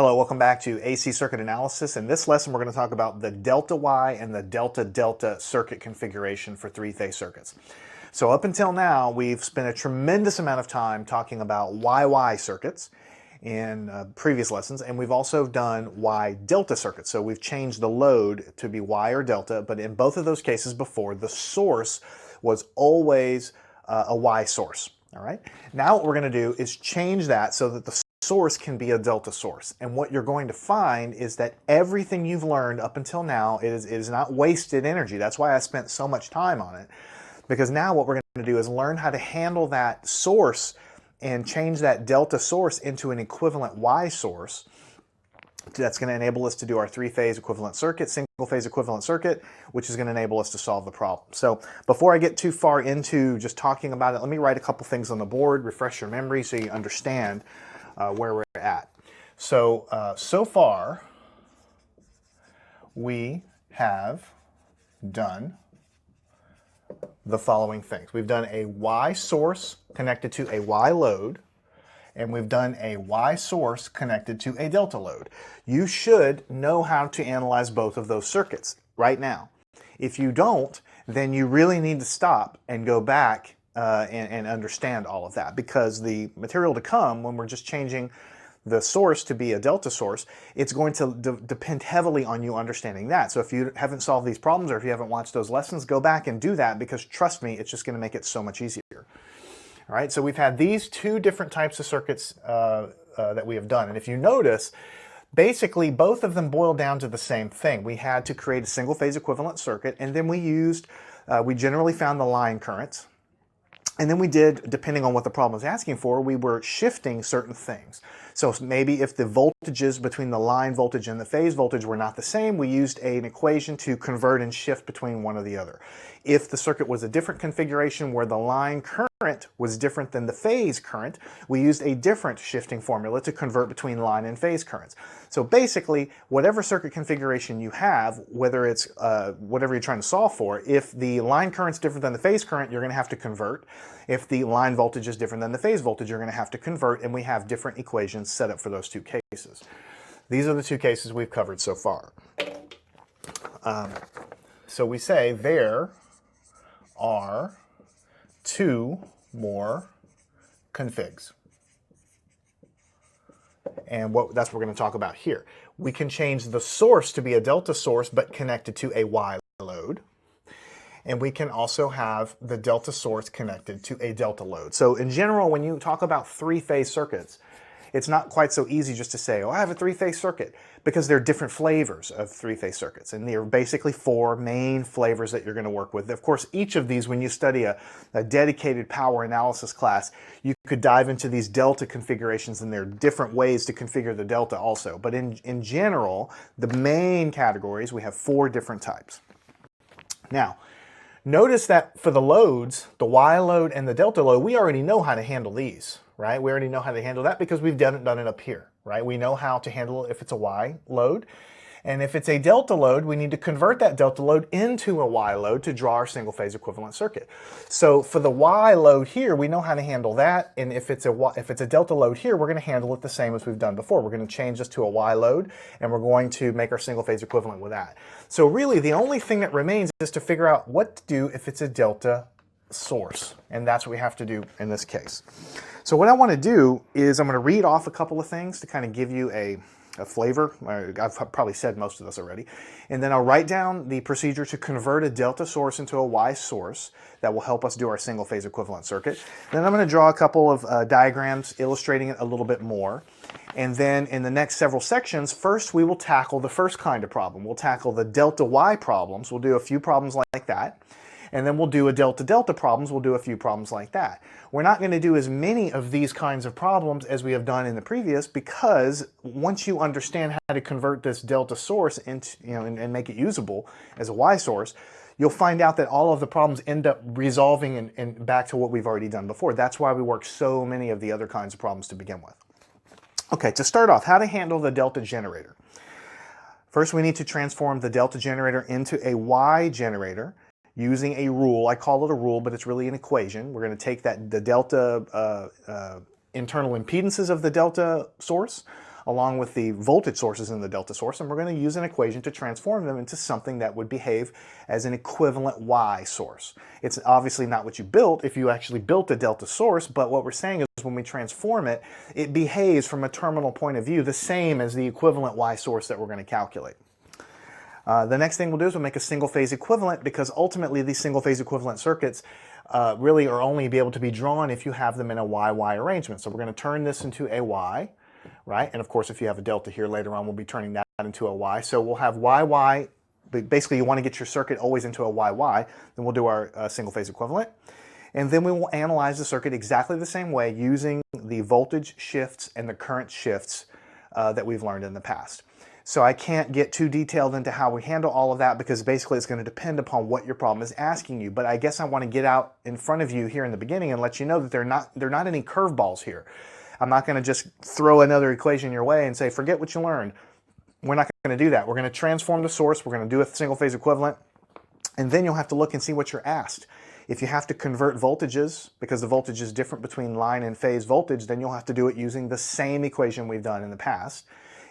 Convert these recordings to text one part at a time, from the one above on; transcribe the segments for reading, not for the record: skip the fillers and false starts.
Hello, welcome back to AC Circuit Analysis. In this lesson, we're going to talk about the delta Y and the delta-delta circuit configuration for three-phase circuits. So up until now, we've spent a tremendous amount of time talking about YY circuits in previous lessons, and we've also done Y delta circuits. So we've changed the load to be Y or delta, but in both of those cases before, the source was always a Y source. All right. Now what we're going to do is change that so that the source can be a delta source. And what you're going to find is that everything you've learned up until now is not wasted energy. That's why I spent so much time on it. Because now what we're going to do is learn how to handle that source and change that delta source into an equivalent Y source. That's going to enable us to do our three-phase equivalent circuit, single-phase equivalent circuit, which is going to enable us to solve the problem. So before I get too far into just talking about it, let me write a couple things on the board, refresh your memory so you understand where we're at. So, so far, we have done the following things. We've done a Y source connected to a Y load, and we've done a Y source connected to a delta load. You should know how to analyze both of those circuits right now. If you don't, then you really need to stop and go back and understand all of that, because the material to come, when we're just changing the source to be a delta source, it's going to depend heavily on you understanding that. So if you haven't solved these problems or if you haven't watched those lessons, go back and do that, because trust me, it's just going to make it so much easier. All right, so we've had these two different types of circuits that we have done. And if you notice, basically both of them boil down to the same thing. We had to create a single phase equivalent circuit, and then we generally found the line currents. And then we did, depending on what the problem was asking for, we were shifting certain things. So maybe if the voltages between the line voltage and the phase voltage were not the same, we used an equation to convert and shift between one or the other. If the circuit was a different configuration where the line current was different than the phase current, we used a different shifting formula to convert between line and phase currents. So basically, whatever circuit configuration you have, whether it's whatever you're trying to solve for, if the line current's different than the phase current, you're going to have to convert. If the line voltage is different than the phase voltage, you're going to have to convert, and we have different equations set up for those two cases. These are the two cases we've covered so far. So we say there are two more configs. And that's what we're going to talk about here. We can change the source to be a delta source but connected to a Y load. And we can also have the delta source connected to a delta load. So in general, when you talk about three-phase circuits, it's not quite so easy just to say, oh, I have a three-phase circuit, because there are different flavors of three-phase circuits. And there are basically four main flavors that you're going to work with. Of course, each of these, when you study a dedicated power analysis class, you could dive into these delta configurations, and there are different ways to configure the delta also. But in general, the main categories, we have four different types. Now, notice that for the loads, the Y load and the delta load, we already know how to handle these, right? We already know how to handle that because we've done it up here, right? We know how to handle it if it's a Y load. And if it's a delta load, we need to convert that delta load into a Y load to draw our single phase equivalent circuit. So for the Y load here, we know how to handle that. And if it's a delta load here, we're going to handle it the same as we've done before. We're going to change this to a Y load, and we're going to make our single phase equivalent with that. So really, the only thing that remains is to figure out what to do if it's a delta source. And that's what we have to do in this case. So what I want to do is I'm going to read off a couple of things to kind of give you a flavor. I've probably said most of this already. And then I'll write down the procedure to convert a delta source into a Y source that will help us do our single phase equivalent circuit. Then I'm going to draw a couple of diagrams illustrating it a little bit more. And then in the next several sections, first we will tackle the first kind of problem. We'll tackle the delta Y problems. We'll do a few problems like that. And then we'll do a delta-delta problems. We'll do a few problems like that. We're not going to do as many of these kinds of problems as we have done in the previous, because once you understand how to convert this delta source into, and make it usable as a Y source, you'll find out that all of the problems end up resolving and back to what we've already done before. That's why we work so many of the other kinds of problems to begin with. Okay, to start off, how to handle the delta generator. First, we need to transform the delta generator into a Y generator using a rule. I call it a rule, but it's really an equation. We're going to take the delta internal impedances of the delta source along with the voltage sources in the delta source, and we're going to use an equation to transform them into something that would behave as an equivalent Y source. It's obviously not what you built if you actually built a delta source, but what we're saying is when we transform it, it behaves from a terminal point of view the same as the equivalent Y source that we're going to calculate. The next thing we'll do is we'll make a single phase equivalent, because ultimately these single phase equivalent circuits really are only be able to be drawn if you have them in a Y-Y arrangement. So we're going to turn this into a Y, right? And of course, if you have a delta here later on, we'll be turning that into a Y. So we'll have Y-Y. Basically, you want to get your circuit always into a Y-Y. Then we'll do our single phase equivalent. And then we will analyze the circuit exactly the same way using the voltage shifts and the current shifts that we've learned in the past. So I can't get too detailed into how we handle all of that, because basically it's going to depend upon what your problem is asking you. But I guess I want to get out in front of you here in the beginning and let you know that they're not any curveballs here. I'm not going to just throw another equation your way and say, forget what you learned. We're not going to do that. We're going to transform the source. We're going to do a single phase equivalent. And then you'll have to look and see what you're asked. If you have to convert voltages, because the voltage is different between line and phase voltage, then you'll have to do it using the same equation we've done in the past.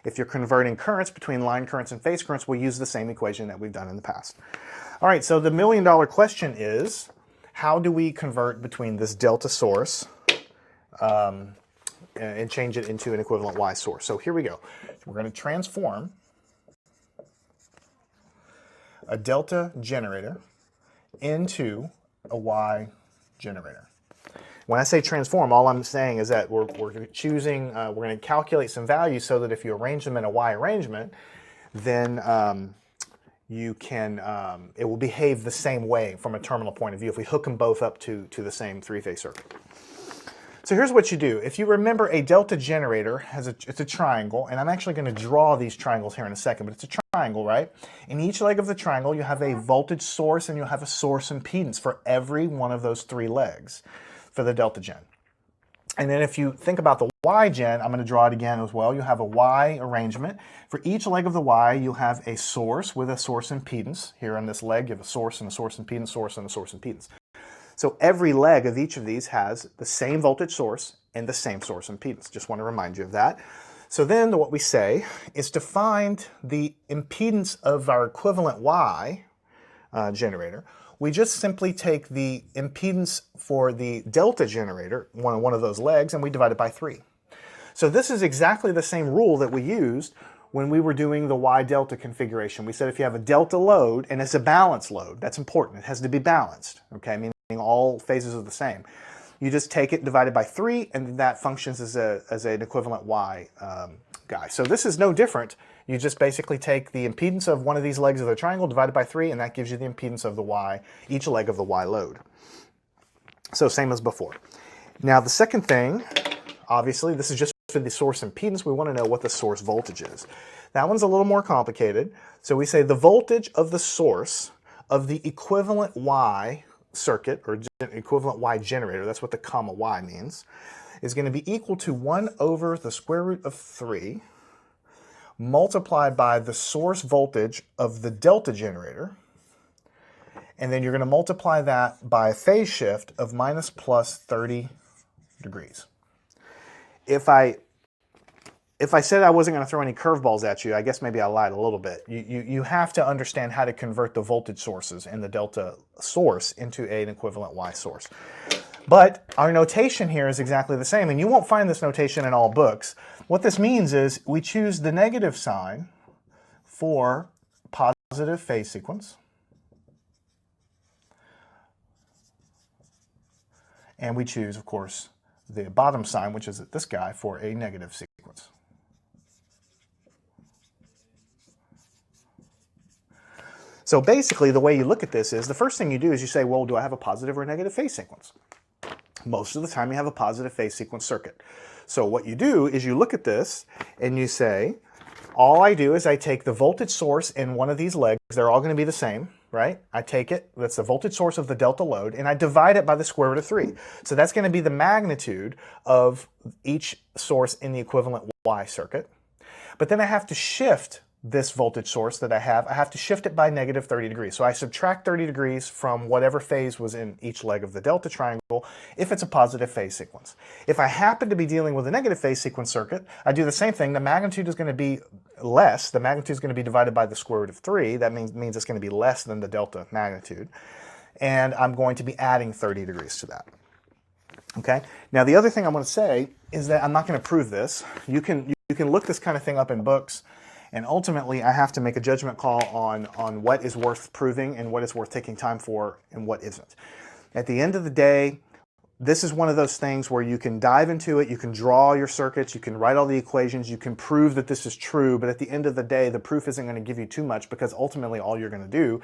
If you're converting currents between line currents and phase currents, we'll use the same equation that we've done in the past. All right, so the million-dollar question is, how do we convert between this delta source and change it into an equivalent Y source? So here we go. We're going to transform a delta generator into a Y generator. When I say transform, all I'm saying is that we're choosing, we're going to calculate some values so that if you arrange them in a Y arrangement, then you can, it will behave the same way from a terminal point of view if we hook them both up to the same three-phase circuit. So here's what you do. If you remember, a delta generator it's a triangle, and I'm actually going to draw these triangles here in a second, but it's a triangle, right? In each leg of the triangle, you have a voltage source and you'll have a source impedance for every one of those three legs for the delta gen. And then if you think about the Y gen, I'm going to draw it again as well. You have a Y arrangement. For each leg of the Y, you have a source with a source impedance. Here on this leg, you have a source and a source impedance, source and a source impedance. So every leg of each of these has the same voltage source and the same source impedance. Just want to remind you of that. So then what we say is to find the impedance of our equivalent Y generator. We just simply take the impedance for the delta generator, one of those legs, and we divide it by 3. So this is exactly the same rule that we used when we were doing the Y delta configuration. We said if you have a delta load, and it's a balanced load, that's important, it has to be balanced, okay, meaning all phases are the same. You just take it divided by 3, and that functions as an equivalent Y guy. So this is no different. You just basically take the impedance of one of these legs of the triangle divided by 3, and that gives you the impedance of the Y, each leg of the Y load. So same as before. Now the second thing, obviously, this is just for the source impedance. We want to know what the source voltage is. That one's a little more complicated. So we say the voltage of the source of the equivalent Y circuit, or equivalent Y generator, that's what the comma Y means, is going to be equal to 1 over the square root of 3 multiplied by the source voltage of the delta generator, and then you're going to multiply that by a phase shift of minus plus 30 degrees. If I said I wasn't going to throw any curveballs at you, I guess maybe I lied a little bit. You have to understand how to convert the voltage sources in the delta source into an equivalent Y source. But our notation here is exactly the same, and you won't find this notation in all books. What this means is we choose the negative sign for positive phase sequence, and we choose, of course, the bottom sign, which is this guy, for a negative sequence. So basically, the way you look at this is, the first thing you do is you say, well, do I have a positive or a negative phase sequence? Most of the time you have a positive phase sequence circuit. So what you do is you look at this and you say, all I do is I take the voltage source in one of these legs, they're all going to be the same, right? I take it, that's the voltage source of the delta load, and I divide it by the square root of 3. So that's going to be the magnitude of each source in the equivalent Y circuit. But then I have to shift this voltage source that I have to shift it by negative 30 degrees. So I subtract 30 degrees from whatever phase was in each leg of the delta triangle if it's a positive phase sequence. If I happen to be dealing with a negative phase sequence circuit, I do the same thing. The magnitude is going to be less. The magnitude is going to be divided by the square root of 3. That means it's going to be less than the delta magnitude. And I'm going to be adding 30 degrees to that. Okay. Now the other thing I want to say is that I'm not going to prove this. You can look this kind of thing up in books, and ultimately I have to make a judgment call on what is worth proving and what is worth taking time for and what isn't. At the end of the day, this is one of those things where you can dive into it, you can draw your circuits, you can write all the equations, you can prove that this is true, but at the end of the day, the proof isn't going to give you too much, because ultimately all you're going to do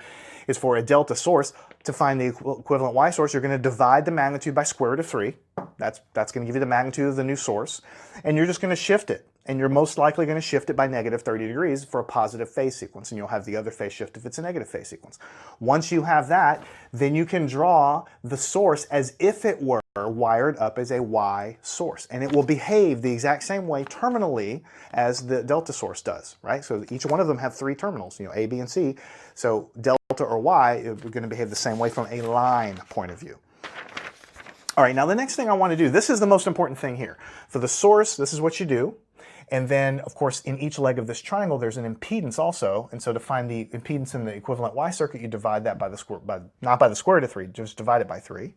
is, for a delta source, to find the equivalent Y source, you're going to divide the magnitude by square root of 3. That's going to give you the magnitude of the new source, and you're just going to shift it. And you're most likely going to shift it by negative 30 degrees for a positive phase sequence, and you'll have the other phase shift if it's a negative phase sequence. Once you have that, then you can draw the source as if it were wired up as a Y source, and it will behave the exact same way terminally as the delta source does, right? So each one of them have 3 terminals, A, B, and C. So delta or Y is going to behave the same way from a line point of view. All right, now the next thing I want to do, this is the most important thing here. For the source, this is what you do. And then, of course, in each leg of this triangle, there's an impedance also. And so to find the impedance in the equivalent Y circuit, you divide that by the square, not by the square root of 3, just divide it by 3.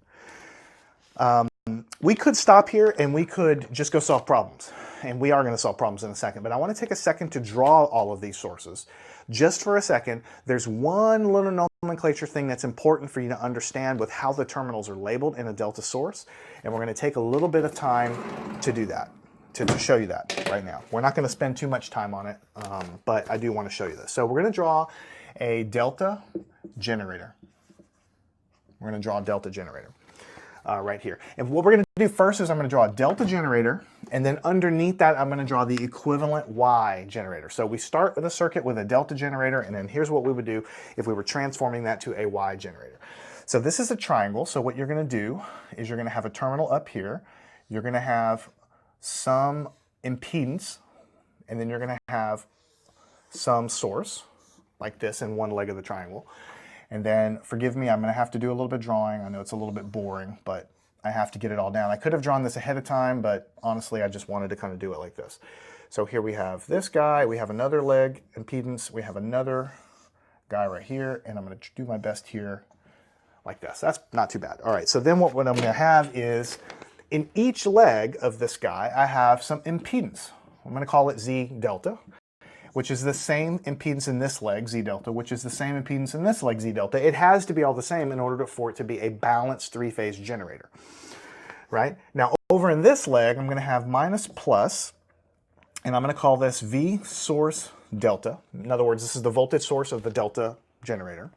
We could stop here and we could just go solve problems. And we are going to solve problems in a second. But I want to take a second to draw all of these sources. Just for a second, there's one little nomenclature thing that's important for you to understand with how the terminals are labeled in a delta source. And we're going to take a little bit of time to do that. To show you that right now. We're not going to spend too much time on it, but I do want to show you this. So we're going to draw a delta generator. We're going to draw a delta generator right here. And what we're going to do first is I'm going to draw a delta generator, and then underneath that I'm going to draw the equivalent Y generator. So we start the circuit with a delta generator, and then here's what we would do if we were transforming that to a Y generator. So this is a triangle, so what you're going to do is you're going to have a terminal up here. You're going to have some impedance, and then you're going to have some source like this in one leg of the triangle. And then, forgive me, I'm going to have to do a little bit of drawing. I know it's a little bit boring, but I have to get it all down. I could have drawn this ahead of time, but honestly I just wanted to kind of do it like this. So here we have this guy, we have another leg impedance, we have another guy right here, and I'm going to do my best here like this. That's not too bad. All right, so then what I'm going to have is, in each leg of this guy, I have some impedance. I'm going to call it Z delta, which is the same impedance in this leg, Z delta, which is the same impedance in this leg, Z delta. It has to be all the same in order for it to be a balanced 3-phase generator, right? Now, over in this leg, I'm going to have minus plus, and I'm going to call this V source delta. In other words, this is the voltage source of the delta generator.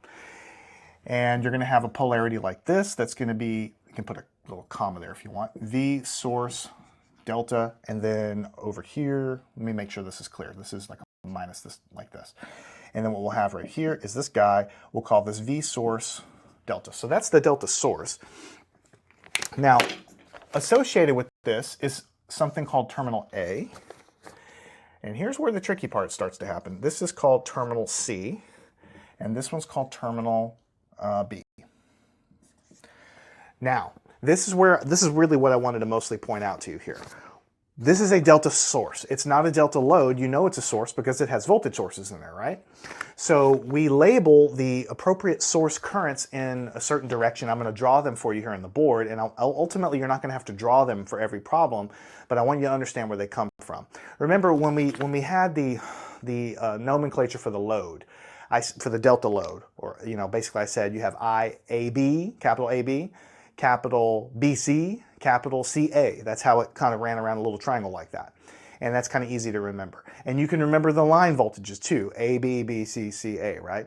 And you're going to have a polarity like this. That's going to be, you can put a little comma there if you want, V source delta, and then over here, let me make sure this is clear. This is like a minus this, like this. And then what we'll have right here is this guy, we'll call this V source delta. So that's the delta source. Now, associated with this is something called terminal A. And here's where the tricky part starts to happen. This is called terminal C, and this one's called terminal B. Now, this is really what I wanted to mostly point out to you here. This is a delta source. It's not a delta load. You know it's a source because it has voltage sources in there, right? So we label the appropriate source currents in a certain direction. I'm going to draw them for you here on the board, and ultimately you're not going to have to draw them for every problem, but I want you to understand where they come from. Remember when we had the nomenclature for the load, for the delta load, or basically I said you have IAB, capital AB, capital BC, capital CA. That's how it kind of ran around a little triangle like that. And that's kind of easy to remember. And you can remember the line voltages too, AB, BC, CA, right?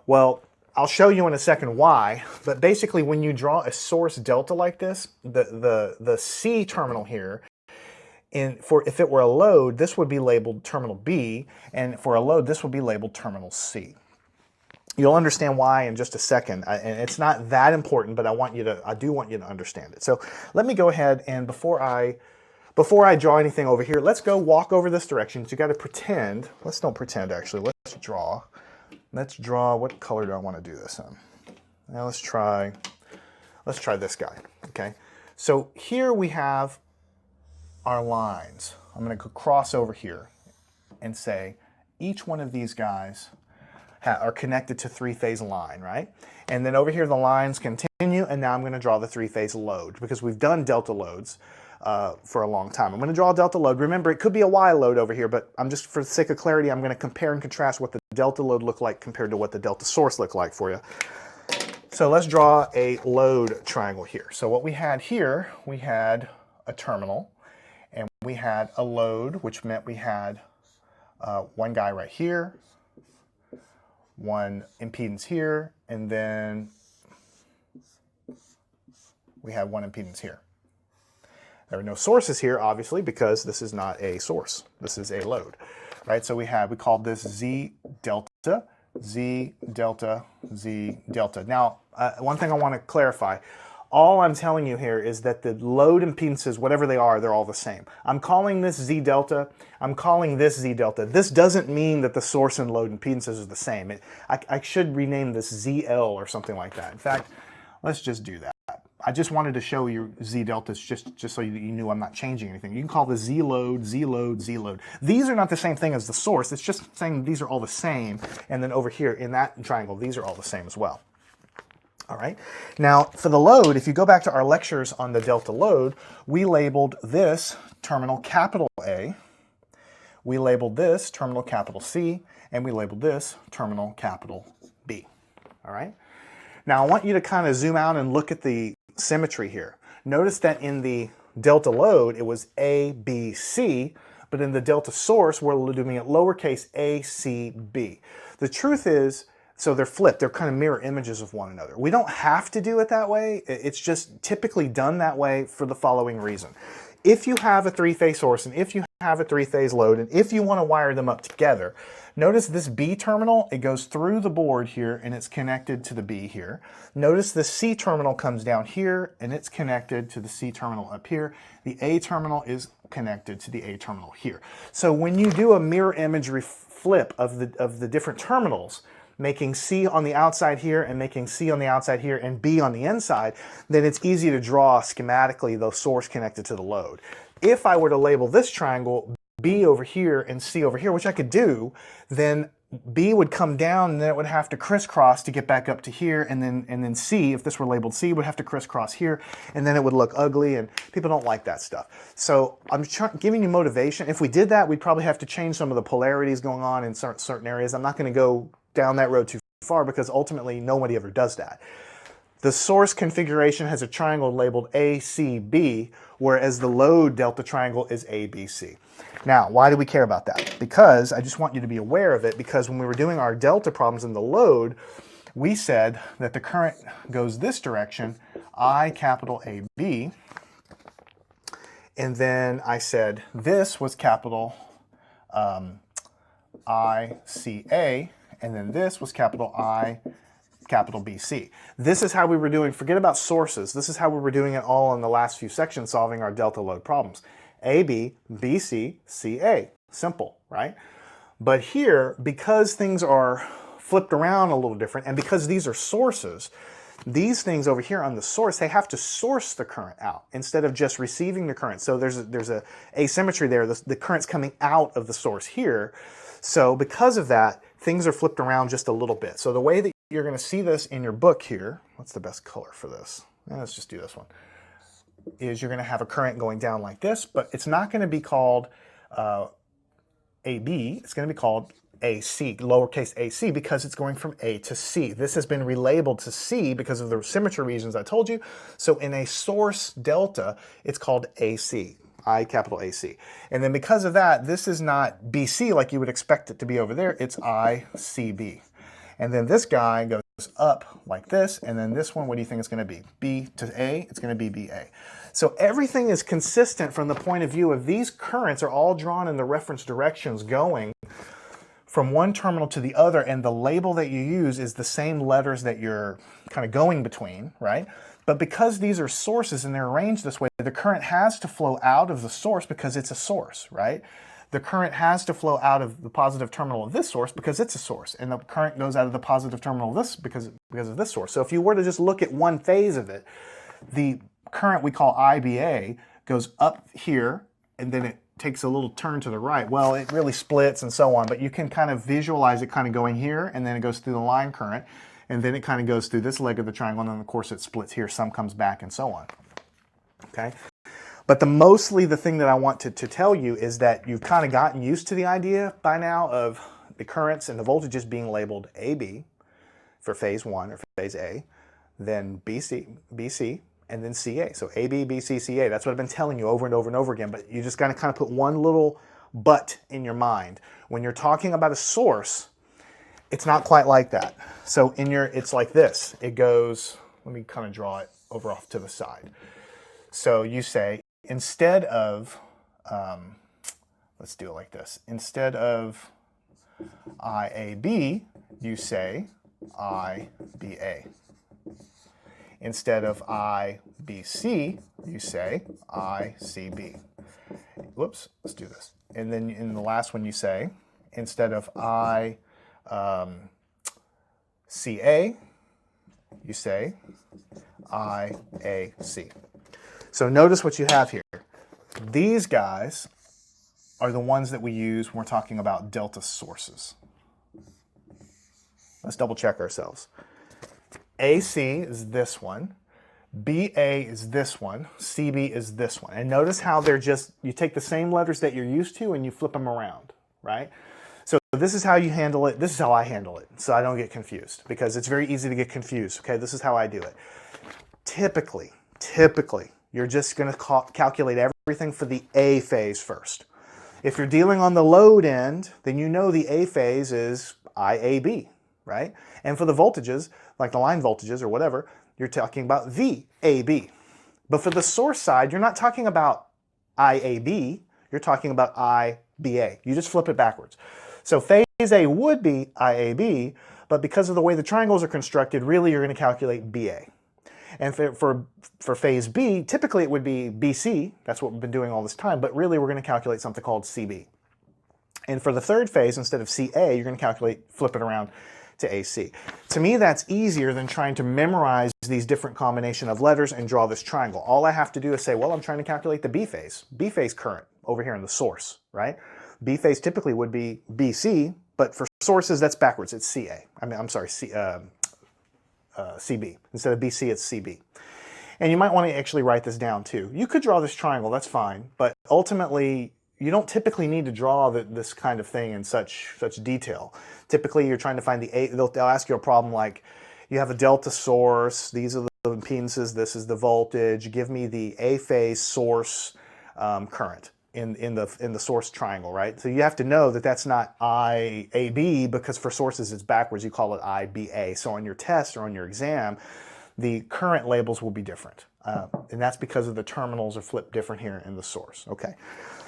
Well, I'll show you in a second why, but basically when you draw a source delta like this, the C terminal here, if it were a load, this would be labeled terminal B, and for a load, this would be labeled terminal C. You'll understand why in just a second, and it's not that important, but I do want you to understand it. So let me go ahead, and before I before I draw anything over here, let's go walk over this direction. So you got to pretend. Let's don't pretend, actually. Let's draw. Let's draw. What color do I want to do this in? Now let's try this guy, okay? So here we have our lines. I'm going to cross over here and say each one of these guys are connected to three-phase line, right? And then over here the lines continue, and now I'm going to draw the three-phase load because we've done delta loads for a long time. I'm going to draw a delta load. Remember, it could be a Y load over here, but I'm just, for the sake of clarity, I'm going to compare and contrast what the delta load looked like compared to what the delta source looked like for you. So let's draw a load triangle here. So what we had here, we had a terminal, and we had a load, which meant we had one guy right here, one impedance here, and then we had one impedance here. There are no sources here, obviously, because this is not a source. This is a load, right? So we called this Z delta, Z delta, Z delta. Now, one thing I want to clarify. All I'm telling you here is that the load impedances, whatever they are, they're all the same. I'm calling this Z delta. I'm calling this Z delta. This doesn't mean that the source and load impedances are the same. I should rename this ZL or something like that. In fact, let's just do that. I just wanted to show you Z deltas just so you knew I'm not changing anything. You can call this Z load, Z load, Z load. These are not the same thing as the source. It's just saying these are all the same. And then over here in that triangle, these are all the same as well. All right. Now, for the load, if you go back to our lectures on the delta load, we labeled this terminal capital A, we labeled this terminal capital C, and we labeled this terminal capital B. All right. Now, I want you to kind of zoom out and look at the symmetry here. Notice that in the delta load, it was A, B, C, but in the delta source, we're doing it lowercase a, C, B. The truth is, so they're flipped. They're kind of mirror images of one another. We don't have to do it that way. It's just typically done that way for the following reason. If you have a three-phase source and if you have a three-phase load and if you want to wire them up together, notice this B terminal, it goes through the board here and it's connected to the B here. Notice the C terminal comes down here and it's connected to the C terminal up here. The A terminal is connected to the A terminal here. So when you do a mirror image flip of the different terminals, making C on the outside here and making C on the outside here and B on the inside, then it's easy to draw schematically the source connected to the load. If I were to label this triangle B over here and C over here, which I could do, then B would come down and then it would have to crisscross to get back up to here, and then C, if this were labeled C, would have to crisscross here, and then it would look ugly, and people don't like that stuff. So I'm giving you motivation. If we did that, we'd probably have to change some of the polarities going on in certain areas. I'm not going to go down that road too far because ultimately nobody ever does that. The source configuration has a triangle labeled ACB, whereas the load delta triangle is ABC. Now, why do we care about that? Because I just want you to be aware of it, because when we were doing our delta problems in the load, we said that the current goes this direction, I capital AB, and then I said this was capital ICA, and then this was capital I, capital BC. This is how we were doing, forget about sources, this is how we were doing it all in the last few sections solving our delta load problems. AB, BC, CA. Simple, right? But here, because things are flipped around a little different, and because these are sources, these things over here on the source, they have to source the current out instead of just receiving the current. So there's a asymmetry there. The current's coming out of the source here. So because of that, things are flipped around just a little bit. So the way that you're going to see this in your book here, what's the best color for this? Let's just do this one. Is you're going to have a current going down like this, but it's not going to be called AB. It's going to be called AC, lowercase AC, because it's going from A to C. This has been relabeled to C because of the symmetry reasons I told you. So in a source delta, it's called AC. I capital AC. And then because of that, this is not BC like you would expect it to be over there. It's ICB. And then this guy goes up like this, and then this one, what do you think it's going to be? B to A, it's going to be BA. So everything is consistent from the point of view of these currents are all drawn in the reference directions going from one terminal to the other, and the label that you use is the same letters that you're kind of going between, right? But because these are sources and they're arranged this way, the current has to flow out of the source because it's a source, right? The current has to flow out of the positive terminal of this source because it's a source, and the current goes out of the positive terminal of this because of this source. So if you were to just look at one phase of it, the current we call IBA goes up here, and then it takes a little turn to the right. Well, it really splits and so on, but you can kind of visualize it kind of going here, and then it goes through the line current, and then it kind of goes through this leg of the triangle, and then of course it splits here, some comes back, and so on. Okay? But mostly the thing that I want to tell you is that you've kind of gotten used to the idea by now of the currents and the voltages being labeled AB for phase 1 or phase A, then BC, and then CA. So AB, BC, CA. That's what I've been telling you over and over and over again, but you just got to kind of put one little but in your mind. When you're talking about a source, it's not quite like that. So it's like this. It goes, let me kind of draw it over off to the side. So you say, instead of, let's do it like this. Instead of IAB, you say IBA. Instead of IBC, you say ICB. Whoops, let's do this. And then in the last one you say, instead of ICA, you say IAC. So notice what you have here. These guys are the ones that we use when we're talking about delta sources. Let's double check ourselves. AC is this one, BA is this one, CB is this one. And notice how they're just, you take the same letters that you're used to and you flip them around, right? So this is how you handle it. This is how I handle it, so I don't get confused, because it's very easy to get confused, okay? This is how I do it. Typically, you're just going to calculate everything for the A phase first. If you're dealing on the load end, then you know the A phase is IAB, right? And for the voltages, like the line voltages or whatever, you're talking about VAB. But for the source side, you're not talking about IAB, you're talking about IBA. You just flip it backwards. So phase A would be IAB, but because of the way the triangles are constructed, really you're going to calculate BA. And for phase B, typically it would be BC, that's what we've been doing all this time, but really we're going to calculate something called CB. And for the third phase, instead of CA, you're going to flip it around to AC. To me, that's easier than trying to memorize these different combination of letters and draw this triangle. All I have to do is say, well, I'm trying to calculate the B phase current over here in the source, right? B phase typically would be BC, but for sources, that's backwards. It's CA. CB. Instead of BC, it's CB. And you might want to actually write this down too. You could draw this triangle, that's fine, but ultimately, you don't typically need to draw this kind of thing in such detail. Typically, you're trying to find the A. They'll ask you a problem like, you have a delta source, these are the impedances, this is the voltage, give me the A phase source current in the source triangle, right? So you have to know that that's not IAB, because for sources it's backwards, you call it IBA. So on your test or on your exam, the current labels will be different. And that's because of the terminals are flipped different here in the source, okay?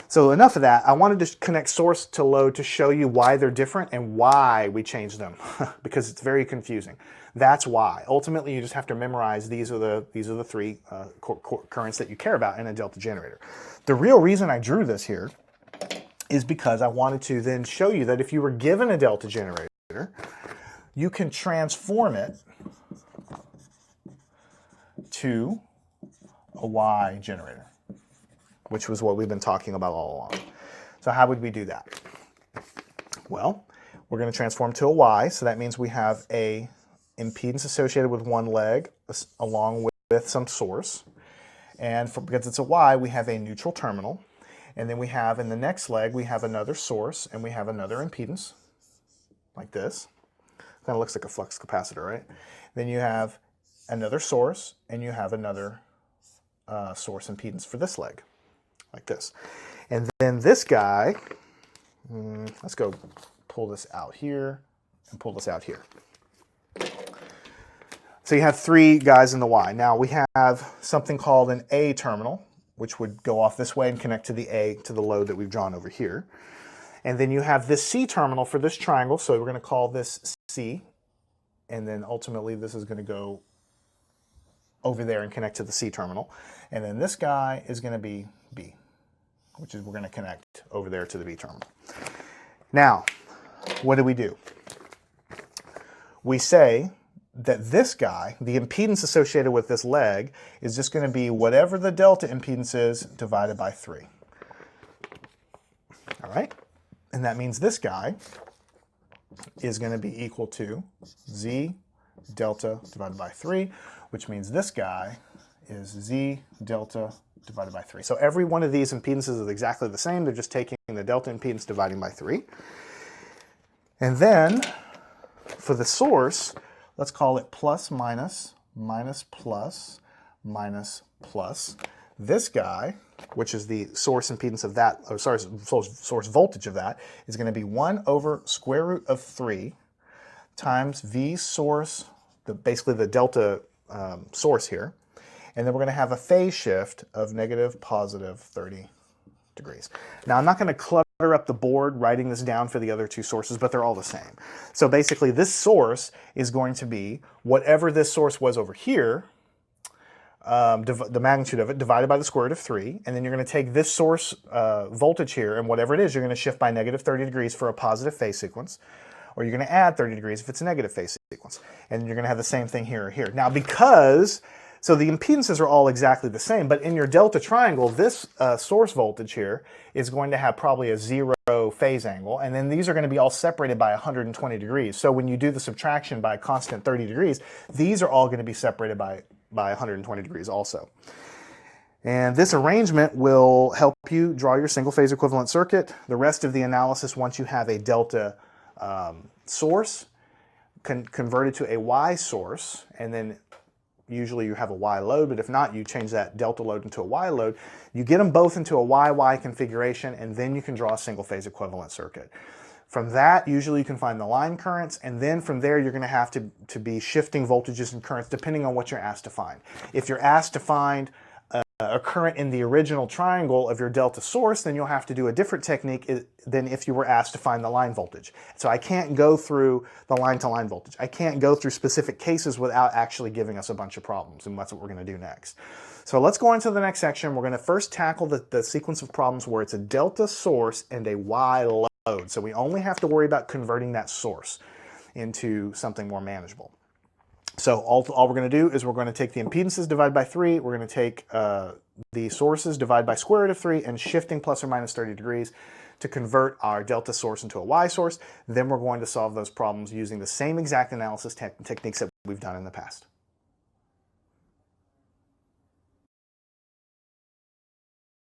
So enough of that. I wanted to connect source to load to show you why they're different and why we changed them, because it's very confusing. That's why. Ultimately, you just have to memorize these are the three currents that you care about in a delta generator. The real reason I drew this here is because I wanted to then show you that if you were given a delta generator, you can transform it to a Y generator, which was what we've been talking about all along. So how would we do that? Well, we're going to transform to a Y, so that means we have a impedance associated with one leg along with some source. And because it's a Y, we have a neutral terminal. And then we have, in the next leg, we have another source, and we have another impedance, like this. Kind of looks like a flux capacitor, right? Then you have another source, and you have another source impedance for this leg, like this. And then this guy, let's go pull this out here and pull this out here. So you have three guys in the Y. Now we have something called an A terminal, which would go off this way and connect to the load that we've drawn over here. And then you have this C terminal for this triangle, so we're going to call this C. And then ultimately this is going to go over there and connect to the C terminal. And then this guy is going to be B, which is we're going to connect over there to the B terminal. Now, what do? We say that this guy, the impedance associated with this leg, is just going to be whatever the delta impedance is divided by 3. All right? And that means this guy is going to be equal to Z delta divided by 3, which means this guy is Z delta divided by 3. So every one of these impedances is exactly the same. They're just taking the delta impedance dividing by 3. And then for the source, let's call it plus minus, minus plus, minus plus. This guy, which is the source impedance of that, or sorry, source voltage of that, is going to be 1 over square root of 3 times V source, basically the delta source here. And then we're going to have a phase shift of negative positive 30 degrees. Now, I'm not going to clutter up the board writing this down for the other two sources, but they're all the same. So basically, this source is going to be whatever this source was over here, the magnitude of it divided by the square root of 3, and then you're going to take this source voltage here, and whatever it is, you're going to shift by negative 30 degrees for a positive phase sequence, or you're going to add 30 degrees if it's a negative phase sequence. And you're going to have the same thing here or here. Now, so the impedances are all exactly the same, but in your delta triangle, this source voltage here is going to have probably a 0 phase angle, and then these are going to be all separated by 120 degrees. So when you do the subtraction by a constant 30 degrees, these are all going to be separated by 120 degrees also. And this arrangement will help you draw your single phase equivalent circuit. The rest of the analysis, once you have a delta source converted to a Y source, and then usually you have a Y load, but if not, you change that delta load into a Y load. You get them both into a YY configuration, and then you can draw a single phase equivalent circuit. From that, usually you can find the line currents, and then from there you're going to have to be shifting voltages and currents depending on what you're asked to find. If you're asked to find a current in the original triangle of your delta source, then you'll have to do a different technique than if you were asked to find the line voltage. So I can't go through the line-to-line voltage. I can't go through specific cases without actually giving us a bunch of problems, and that's what we're going to do next. So let's go on to the next section. We're going to first tackle the sequence of problems where it's a delta source and a Y load. So we only have to worry about converting that source into something more manageable. So all we're going to do is we're going to take the impedances, divide by 3. We're going to take the sources, divide by square root of 3, and shifting plus or minus 30 degrees to convert our delta source into a Y source. Then we're going to solve those problems using the same exact analysis techniques that we've done in the past.